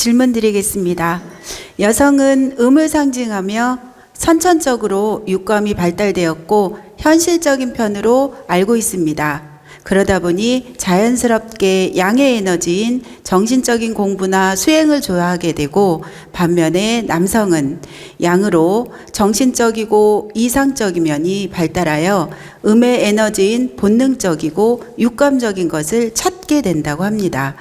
질문 드리겠습니다. 여성은 음을 상징하며 선천적으로 육감이 발달되었고 현실적인 편으로 알고 있습니다. 그러다 보니 자연스럽게 양의 에너지인 정신적인 공부나 수행을 좋아하게 되고, 반면에 남성은 양으로 정신적이고 이상적인 면이 발달하여 음의 에너지인 본능적이고 육감적인 것을 찾게 된다고 합니다.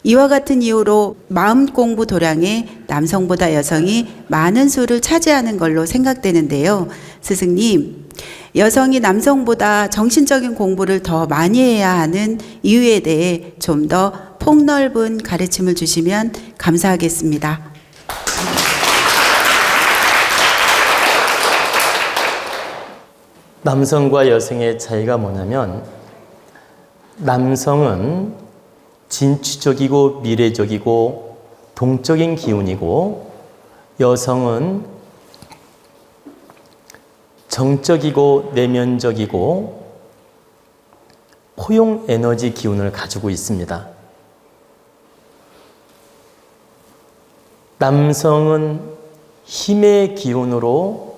이와 같은 이유로 마음 공부 도량에 남성보다 여성이 많은 수를 차지하는 걸로 생각되는데요. 스승님, 여성이 남성보다 정신적인 공부를 더 많이 해야 하는 이유에 대해 좀 더 폭넓은 가르침을 주시면 감사하겠습니다. 남성과 여성의 차이가 뭐냐면, 남성은 진취적이고 미래적이고 동적인 기운이고, 여성은 정적이고 내면적이고 포용 에너지 기운을 가지고 있습니다. 남성은 힘의 기운으로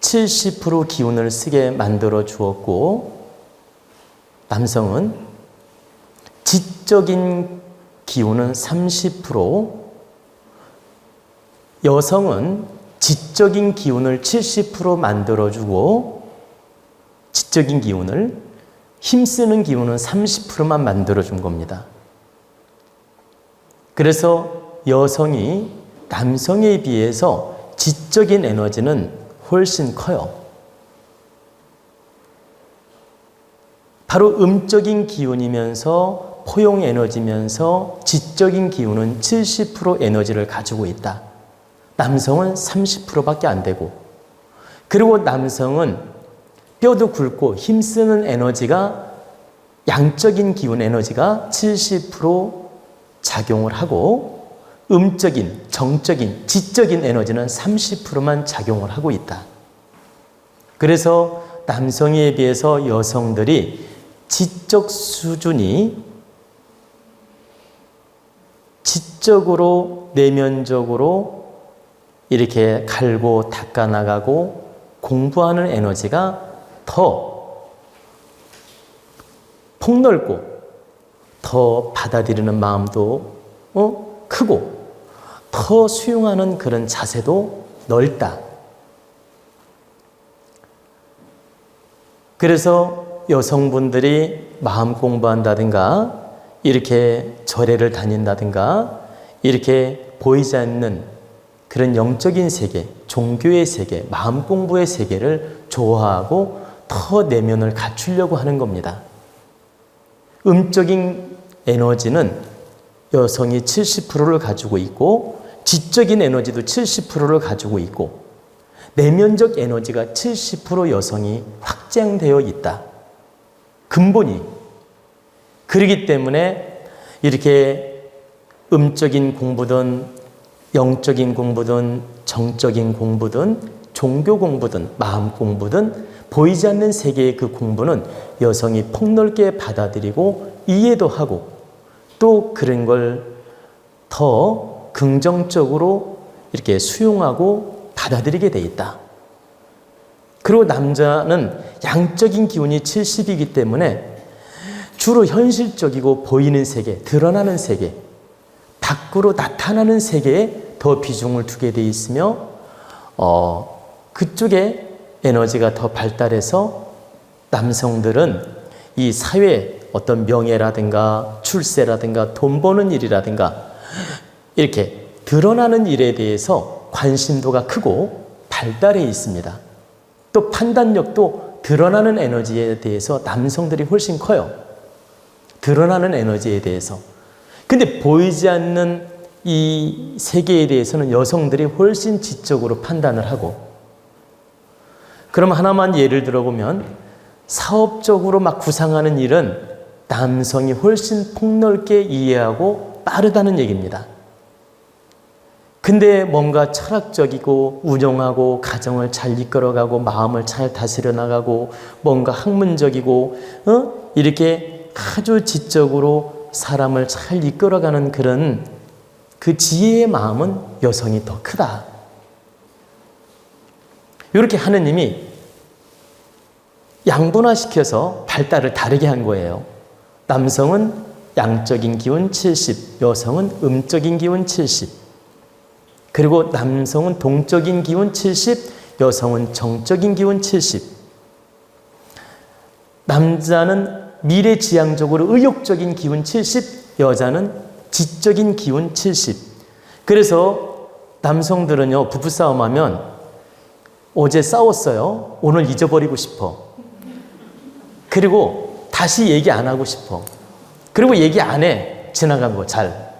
70% 기운을 쓰게 만들어 주었고, 남성은 지적인 기운은 30%, 여성은 지적인 기운을 70% 만들어주고, 지적인 기운을, 힘쓰는 기운은 30%만 만들어준 겁니다. 그래서 여성이 남성에 비해서 지적인 에너지는 훨씬 커요. 바로 음적인 기운이면서 포용 에너지면서 지적인 기운은 70% 에너지를 가지고 있다. 남성은 30%밖에 안 되고, 그리고 남성은 뼈도 굵고 힘쓰는 에너지가, 양적인 기운 에너지가 70% 작용을 하고, 음적인, 정적인, 지적인 에너지는 30%만 작용을 하고 있다. 그래서 남성에 비해서 여성들이 지적 수준이 지적으로, 내면적으로 이렇게 갈고 닦아나가고 공부하는 에너지가 더 폭넓고, 더 받아들이는 마음도 크고, 더 수용하는 그런 자세도 넓다. 그래서 여성분들이 마음 공부한다든가, 이렇게 절에를 다닌다든가, 이렇게 보이지 않는 그런 영적인 세계, 종교의 세계, 마음 공부의 세계를 좋아하고 더 내면을 갖추려고 하는 겁니다. 음적인 에너지는 여성이 70%를 가지고 있고, 지적인 에너지도 70%를 가지고 있고, 내면적 에너지가 70% 여성이 확장되어 있다. 근본이. 그렇기 때문에 이렇게 음적인 공부든 영적인 공부든 정적인 공부든 종교 공부든 마음 공부든 보이지 않는 세계의 그 공부는 여성이 폭넓게 받아들이고 이해도 하고, 또 그런 걸 더 긍정적으로 이렇게 수용하고 받아들이게 돼 있다. 그리고 남자는 양적인 기운이 70이기 때문에 주로 현실적이고 보이는 세계, 드러나는 세계, 밖으로 나타나는 세계에 더 비중을 두게 돼 있으며, 그쪽에 에너지가 더 발달해서 남성들은 이 사회 어떤 명예라든가 출세라든가 돈 버는 일이라든가 이렇게 드러나는 일에 대해서 관심도가 크고 발달해 있습니다. 또 판단력도 드러나는 에너지에 대해서 남성들이 훨씬 커요. 드러나는 에너지에 대해서. 근데 보이지 않는 이 세계에 대해서는 여성들이 훨씬 지적으로 판단을 하고, 그럼 하나만 예를 들어보면 사업적으로 막 구상하는 일은 남성이 훨씬 폭넓게 이해하고 빠르다는 얘기입니다. 근데 뭔가 철학적이고 운영하고 가정을 잘 이끌어가고 마음을 잘 다스려 나가고 뭔가 학문적이고 이렇게 아주 지적으로 사람을 잘 이끌어가는 그런 그 지혜의 마음은 여성이 더 크다. 이렇게 하느님이 양분화시켜서 발달을 다르게 한 거예요. 남성은 양적인 기운 70, 여성은 음적인 기운 70. 그리고 남성은 동적인 기운 70, 여성은 정적인 기운 70. 남자는 미래지향적으로 의욕적인 기운 70, 여자는 지적인 기운 70. 그래서 남성들은요, 부부싸움하면 어제 싸웠어요. 오늘 잊어버리고 싶어. 그리고 다시 얘기 안 하고 싶어. 그리고 얘기 안 해. 지나간 거 잘.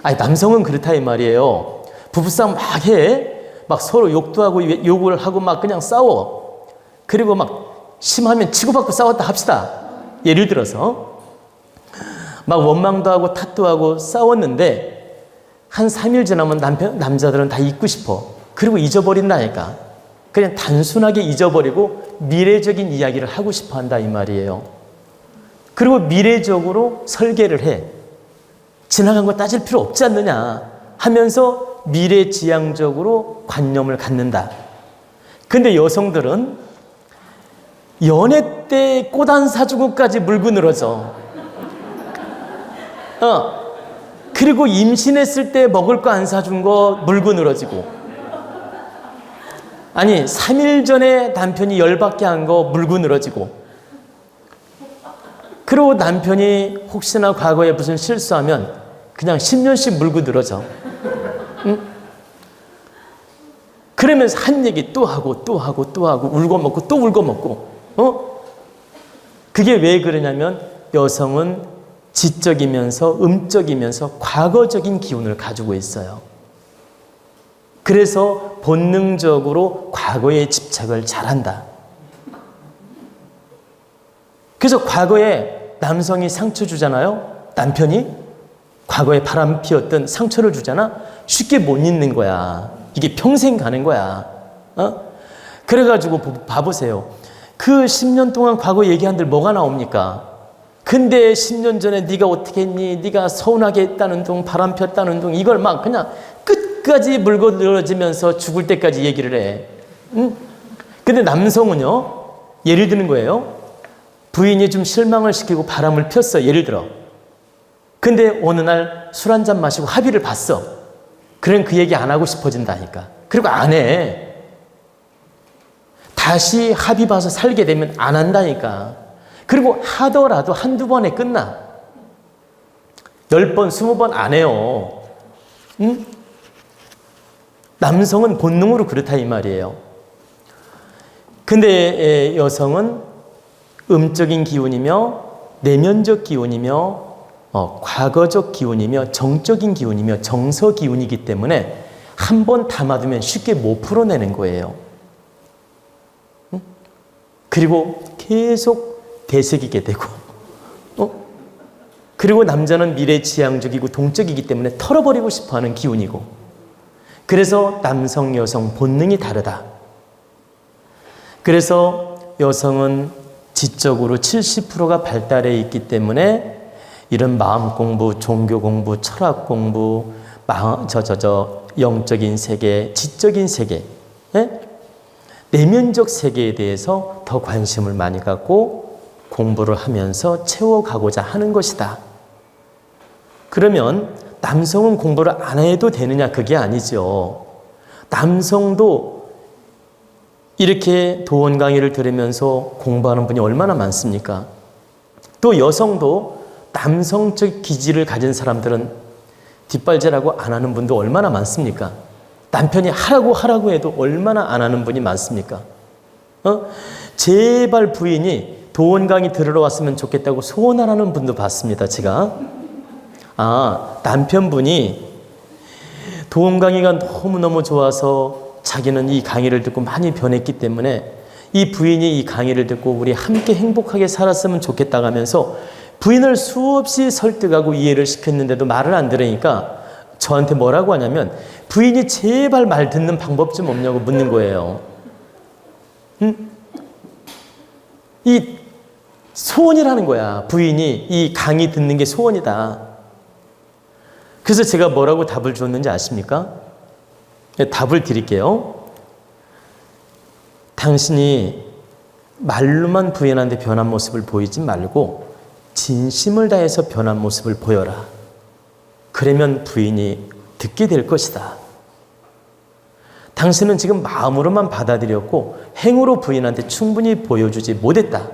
아니, 남성은 그렇다 이 말이에요. 부부싸움 막 해. 막 서로 욕도 하고 욕을 하고 막 그냥 싸워. 그리고 막 심하면 치고받고 싸웠다 합시다. 예를 들어서 막 원망도 하고 탓도 하고 싸웠는데 한 3일 지나면 남자들은 다 잊고 싶어. 그리고 잊어버린다니까. 그냥 단순하게 잊어버리고 미래적인 이야기를 하고 싶어 한다 이 말이에요. 그리고 미래적으로 설계를 해. 지나간 거 따질 필요 없지 않느냐 하면서 미래지향적으로 관념을 갖는다. 근데 여성들은 연애 때 꽃 안 사주고까지 물고 늘어져. 그리고 임신했을 때 먹을 거 안 사준 거 물고 늘어지고. 아니, 3일 전에 남편이 열받게 한 거 물고 늘어지고. 그리고 남편이 혹시나 과거에 무슨 실수하면 그냥 10년씩 물고 늘어져. 응? 그러면서 한 얘기 또 하고 또 하고 또 하고 울고 먹고 또 울고 먹고. 그게 왜 그러냐면 여성은 지적이면서 음적이면서 과거적인 기운을 가지고 있어요. 그래서 본능적으로 과거에 집착을 잘한다. 그래서 과거에 남성이 상처 주잖아요. 남편이 과거에 바람 피웠던 상처를 주잖아. 쉽게 못 잊는 거야. 이게 평생 가는 거야. 그래가지고 봐보세요. 그 10년 동안 과거 얘기한들 뭐가 나옵니까? 근데 10년 전에 네가 어떻게 했니? 네가 서운하게 했다는 둥, 바람 폈다는 둥, 이걸 막 그냥 끝까지 물고 늘어지면서 죽을 때까지 얘기를 해. 응? 근데 남성은요, 예를 드는 거예요. 부인이 좀 실망을 시키고 바람을 폈어. 예를 들어. 근데 어느 날 술 한잔 마시고 합의를 봤어. 그럼 그 얘기 안 하고 싶어진다니까. 그리고 안 해. 다시 합의 봐서 살게 되면 안 한다니까. 그리고 하더라도 한두 번에 끝나. 10번, 20번 안 해요. 응? 남성은 본능으로 그렇다 이 말이에요. 근데 여성은 음적인 기운이며 내면적 기운이며 과거적 기운이며 정적인 기운이며 정서 기운이기 때문에 한 번 담아두면 쉽게 못 풀어내는 거예요. 응? 그리고 계속 되새기게 되고 그리고 남자는 미래지향적이고 동적이기 때문에 털어버리고 싶어하는 기운이고 그래서 남성, 여성 본능이 다르다. 그래서 여성은 지적으로 70%가 발달해 있기 때문에 이런 마음 공부, 종교 공부, 철학 공부, 영적인 세계, 지적인 세계, 내면적 세계에 대해서 더 관심을 많이 갖고 공부를 하면서 채워가고자 하는 것이다. 그러면 남성은 공부를 안 해도 되느냐? 그게 아니죠. 남성도 이렇게 도원 강의를 들으면서 공부하는 분이 얼마나 많습니까? 또 여성도 남성적 기질을 가진 사람들은 뒷발질하고 안 하는 분도 얼마나 많습니까? 남편이 하라고 해도 얼마나 안 하는 분이 많습니까? 제발 부인이 도원 강의 들으러 왔으면 좋겠다고 소원하라는 분도 봤습니다, 제가. 남편분이 도원 강의가 너무너무 좋아서 자기는 이 강의를 듣고 많이 변했기 때문에 이 부인이 이 강의를 듣고 우리 함께 행복하게 살았으면 좋겠다고 하면서 부인을 수없이 설득하고 이해를 시켰는데도 말을 안 들으니까 저한테 뭐라고 하냐면 부인이 제발 말 듣는 방법 좀 없냐고 묻는 거예요. 이 소원이라는 거야. 부인이 이 강의 듣는 게 소원이다. 그래서 제가 뭐라고 답을 줬는지 아십니까? 답을 드릴게요. 당신이 말로만 부인하는데 변한 모습을 보이지 말고 진심을 다해서 변한 모습을 보여라. 그러면 부인이 듣게 될 것이다. 당신은 지금 마음으로만 받아들였고 행으로 부인한테 충분히 보여주지 못했다.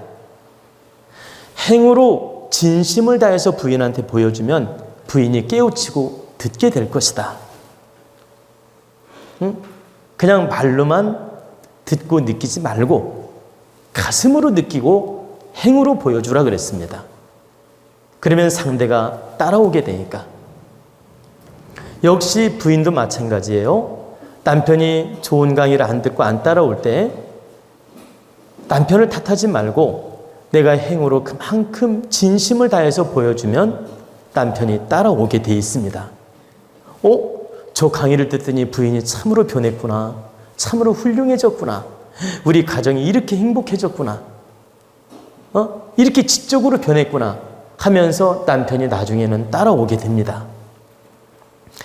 행으로 진심을 다해서 부인한테 보여주면 부인이 깨우치고 듣게 될 것이다. 응? 그냥 말로만 듣고 느끼지 말고 가슴으로 느끼고 행으로 보여주라 그랬습니다. 그러면 상대가 따라오게 되니까. 역시 부인도 마찬가지예요. 남편이 좋은 강의를 안 듣고 안 따라올 때 남편을 탓하지 말고 내가 행으로 그만큼 진심을 다해서 보여주면 남편이 따라오게 돼 있습니다. 저 강의를 듣더니 부인이 참으로 변했구나. 참으로 훌륭해졌구나. 우리 가정이 이렇게 행복해졌구나. 이렇게 지적으로 변했구나 하면서 남편이 나중에는 따라오게 됩니다.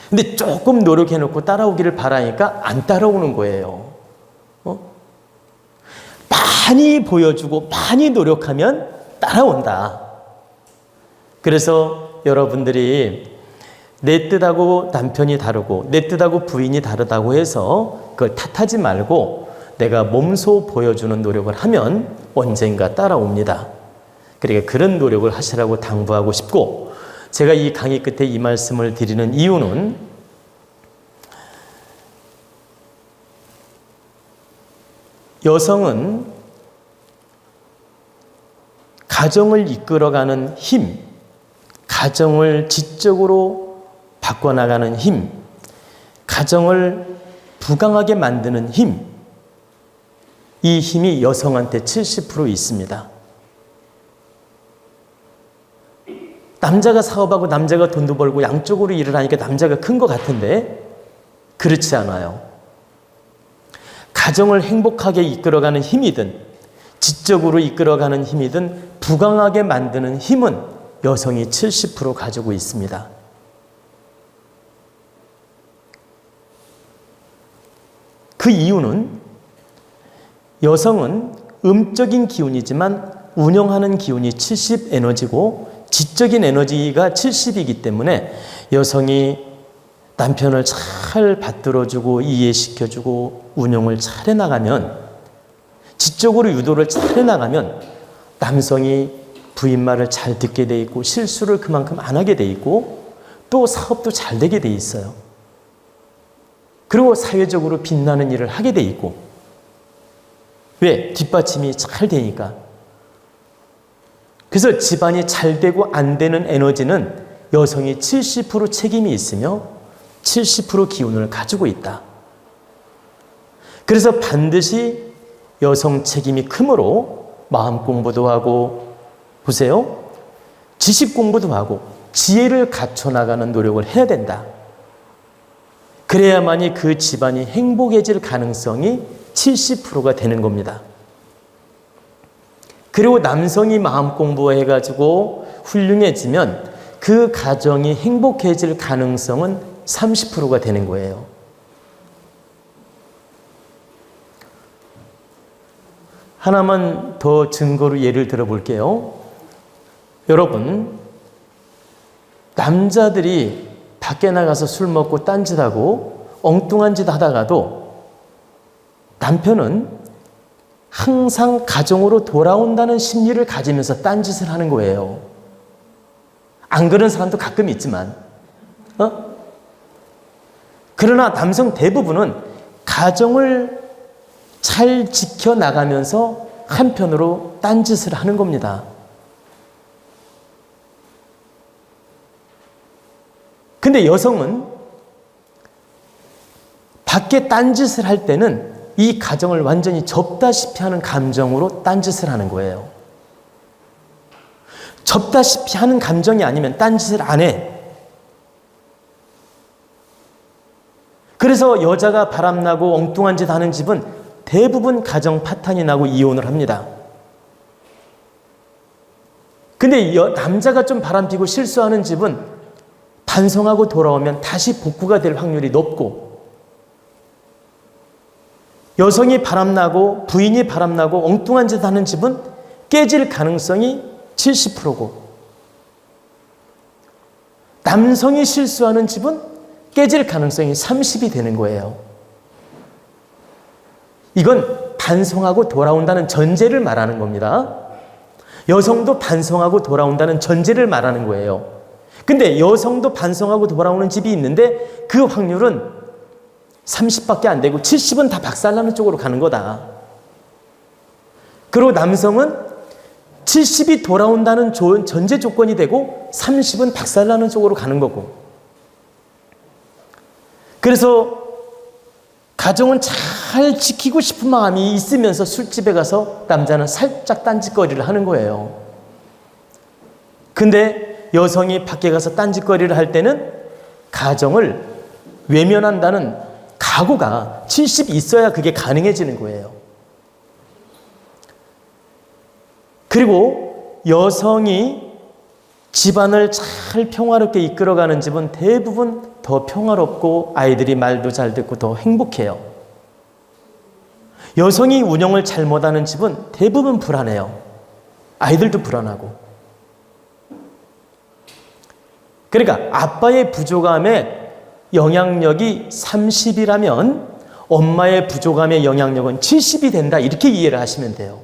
근데 조금 노력해놓고 따라오기를 바라니까 안 따라오는 거예요. 많이 보여주고 많이 노력하면 따라온다. 그래서 여러분들이 내 뜻하고 남편이 다르고 내 뜻하고 부인이 다르다고 해서 그걸 탓하지 말고 내가 몸소 보여주는 노력을 하면 언젠가 따라옵니다. 그러니까 그런 노력을 하시라고 당부하고 싶고, 제가 이 강의 끝에 이 말씀을 드리는 이유는 여성은 가정을 이끌어가는 힘, 가정을 지적으로 바꿔나가는 힘, 가정을 부강하게 만드는 힘, 이 힘이 여성한테 70% 있습니다. 남자가 사업하고 남자가 돈도 벌고 양쪽으로 일을 하니까 남자가 큰 것 같은데 그렇지 않아요. 가정을 행복하게 이끌어가는 힘이든 지적으로 이끌어가는 힘이든 부강하게 만드는 힘은 여성이 70% 가지고 있습니다. 그 이유는 여성은 음적인 기운이지만 운영하는 기운이 70 에너지고 지적인 에너지가 70이기 때문에 여성이 남편을 잘 받들어주고 이해시켜주고 운영을 잘 해나가면, 지적으로 유도를 잘 해나가면 남성이 부인 말을 잘 듣게 돼 있고 실수를 그만큼 안 하게 돼 있고 또 사업도 잘 되게 돼 있어요. 그리고 사회적으로 빛나는 일을 하게 돼 있고. 왜? 뒷받침이 잘 되니까. 그래서 집안이 잘 되고 안 되는 에너지는 여성이 70% 책임이 있으며 70% 기운을 가지고 있다. 그래서 반드시 여성 책임이 크므로 마음 공부도 하고, 보세요. 지식 공부도 하고 지혜를 갖춰나가는 노력을 해야 된다. 그래야만이 그 집안이 행복해질 가능성이 70%가 되는 겁니다. 그리고 남성이 마음 공부해가지고 훌륭해지면 그 가정이 행복해질 가능성은 30%가 되는 거예요. 하나만 더 증거로 예를 들어볼게요. 여러분, 남자들이 밖에 나가서 술 먹고 딴짓하고 엉뚱한 짓 하다가도 남편은 항상 가정으로 돌아온다는 심리를 가지면서 딴짓을 하는 거예요. 안 그런 사람도 가끔 있지만, 그러나 남성 대부분은 가정을 잘 지켜나가면서 한편으로 딴짓을 하는 겁니다. 근데 여성은 밖에 딴짓을 할 때는 이 가정을 완전히 접다시피 하는 감정으로 딴짓을 하는 거예요. 접다시피 하는 감정이 아니면 딴짓을 안 해. 그래서 여자가 바람나고 엉뚱한 짓 하는 집은 대부분 가정 파탄이 나고 이혼을 합니다. 근데 남자가 좀 바람피고 실수하는 집은 반성하고 돌아오면 다시 복구가 될 확률이 높고, 여성이 바람나고 부인이 바람나고 엉뚱한 짓 하는 집은 깨질 가능성이 70%고, 남성이 실수하는 집은 깨질 가능성이 30이 되는 거예요. 이건 반성하고 돌아온다는 전제를 말하는 겁니다. 여성도 반성하고 돌아온다는 전제를 말하는 거예요. 근데 여성도 반성하고 돌아오는 집이 있는데 그 확률은 30밖에 안 되고 70은 다 박살나는 쪽으로 가는 거다. 그리고 남성은 70이 돌아온다는 전제 조건이 되고 30은 박살나는 쪽으로 가는 거고. 그래서 가정은 잘 지키고 싶은 마음이 있으면서 술집에 가서 남자는 살짝 딴짓거리를 하는 거예요. 근데 여성이 밖에 가서 딴짓거리를 할 때는 가정을 외면한다는 각오가 70 있어야 그게 가능해지는 거예요. 그리고 여성이 집안을 잘 평화롭게 이끌어가는 집은 대부분 더 평화롭고 아이들이 말도 잘 듣고 더 행복해요. 여성이 운영을 잘못하는 집은 대부분 불안해요. 아이들도 불안하고. 그러니까 아빠의 부족함에 영향력이 30이라면 엄마의 부족함의 영향력은 70이 된다, 이렇게 이해를 하시면 돼요.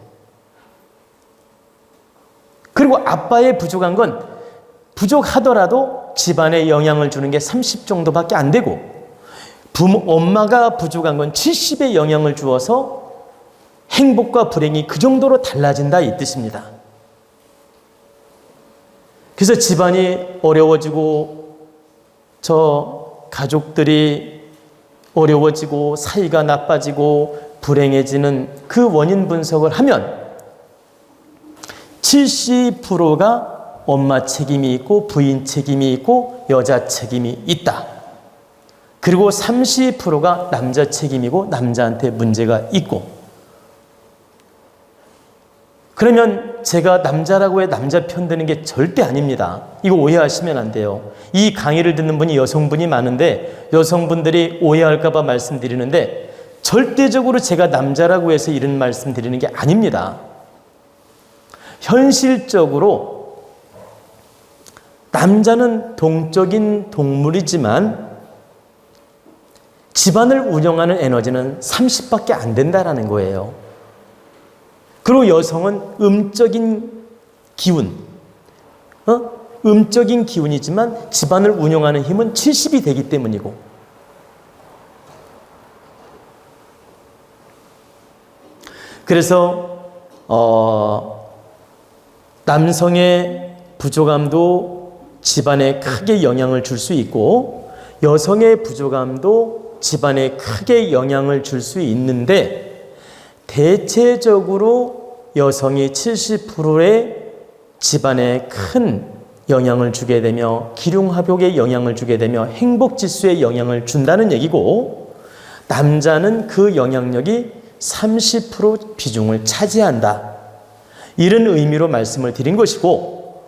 그리고 아빠의 부족한 건 부족하더라도 집안에 영향을 주는 게 30 정도밖에 안 되고, 엄마가 부족한 건 70의 영향을 주어서 행복과 불행이 그 정도로 달라진다, 이 뜻입니다. 그래서 집안이 어려워지고 저 가족들이 어려워지고 사이가 나빠지고 불행해지는 그 원인 분석을 하면 70%가 엄마 책임이 있고 부인 책임이 있고 여자 책임이 있다. 그리고 30%가 남자 책임이고 남자한테 문제가 있고. 그러면 제가 남자라고 해 남자 편드는 게 절대 아닙니다. 이거 오해하시면 안 돼요. 이 강의를 듣는 분이 여성분이 많은데 여성분들이 오해할까 봐 말씀드리는데, 절대적으로 제가 남자라고 해서 이런 말씀 드리는 게 아닙니다. 현실적으로 남자는 동적인 동물이지만 집안을 운영하는 에너지는 30밖에 안 된다라는 거예요. 그리고 여성은 음적인 기운, 음적인 기운이지만 집안을 운영하는 힘은 70이 되기 때문이고. 그래서 남성의 부족함도 집안에 크게 영향을 줄 수 있고 여성의 부족함도 집안에 크게 영향을 줄 수 있는데, 대체적으로 여성이 70%의 집안에 큰 영향을 주게 되며 기륭합욕에 영향을 주게 되며 행복지수에 영향을 준다는 얘기고, 남자는 그 영향력이 30% 비중을 차지한다, 이런 의미로 말씀을 드린 것이고,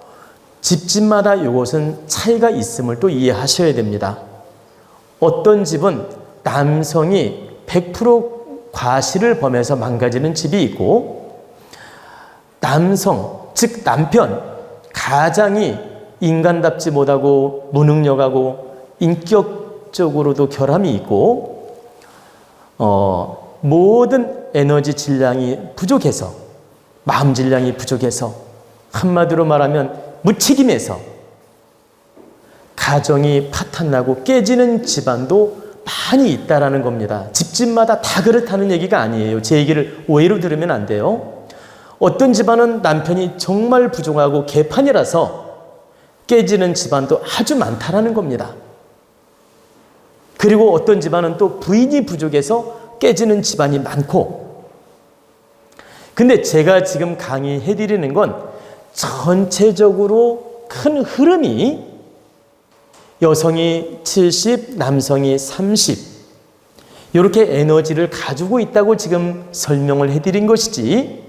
집집마다 이것은 차이가 있음을 또 이해하셔야 됩니다. 어떤 집은 남성이 100% 과실을 범해서 망가지는 집이 있고, 남성, 즉 남편, 가장이 인간답지 못하고 무능력하고 인격적으로도 결함이 있고 모든 에너지 질량이 부족해서, 마음 질량이 부족해서, 한마디로 말하면 무책임해서 가정이 파탄나고 깨지는 집안도 많이 있다라는 겁니다. 집집마다 다 그렇다는 얘기가 아니에요. 제 얘기를 오해로 들으면 안 돼요. 어떤 집안은 남편이 정말 부족하고 개판이라서 깨지는 집안도 아주 많다라는 겁니다. 그리고 어떤 집안은 또 부인이 부족해서 깨지는 집안이 많고. 근데 제가 지금 강의해드리는 건 전체적으로 큰 흐름이 여성이 70, 남성이 30 이렇게 에너지를 가지고 있다고 지금 설명을 해드린 것이지,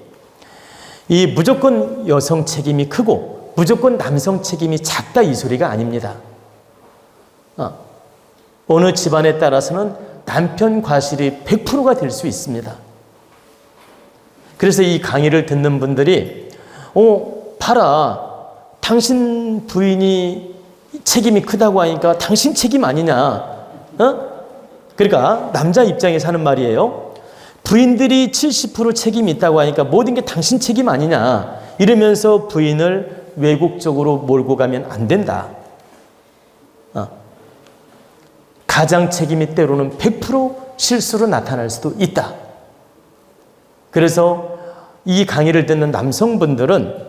이 무조건 여성 책임이 크고 무조건 남성 책임이 작다, 이 소리가 아닙니다. 어느 집안에 따라서는 남편 과실이 100%가 될 수 있습니다. 그래서 이 강의를 듣는 분들이 봐라, 당신 부인이 책임이 크다고 하니까 당신 책임 아니냐. 그러니까 남자 입장에서 하는 말이에요. 부인들이 70% 책임이 있다고 하니까 모든 게 당신 책임 아니냐. 이러면서 부인을 왜곡적으로 몰고 가면 안 된다. 가장 책임이 때로는 100% 실수로 나타날 수도 있다. 그래서 이 강의를 듣는 남성분들은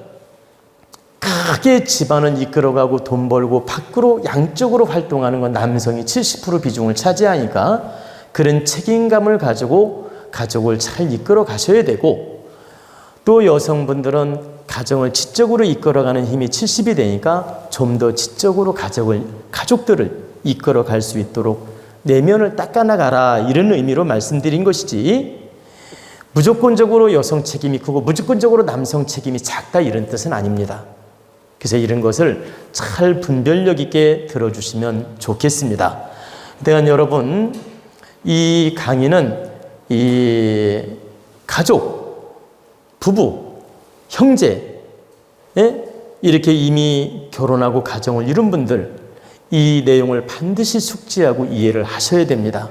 크게 집안을 이끌어가고 돈 벌고 밖으로 양쪽으로 활동하는 건 남성이 70% 비중을 차지하니까 그런 책임감을 가지고 가족을 잘 이끌어 가셔야 되고, 또 여성분들은 가정을 지적으로 이끌어가는 힘이 70이 되니까 좀 더 지적으로 가족들을 이끌어 갈 수 있도록 내면을 닦아나가라, 이런 의미로 말씀드린 것이지, 무조건적으로 여성 책임이 크고 무조건적으로 남성 책임이 작다, 이런 뜻은 아닙니다. 그래서 이런 것을 잘 분별력 있게 들어주시면 좋겠습니다. 그러니까 여러분, 이 강의는 이 가족, 부부, 형제, 이렇게 이미 결혼하고 가정을 이룬 분들, 이 내용을 반드시 숙지하고 이해를 하셔야 됩니다.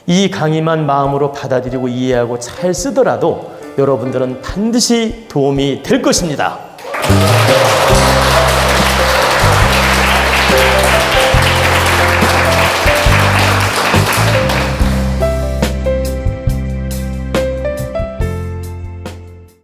이 강의만 마음으로 받아들이고 이해하고 잘 쓰더라도 여러분들은 반드시 도움이 될 것입니다.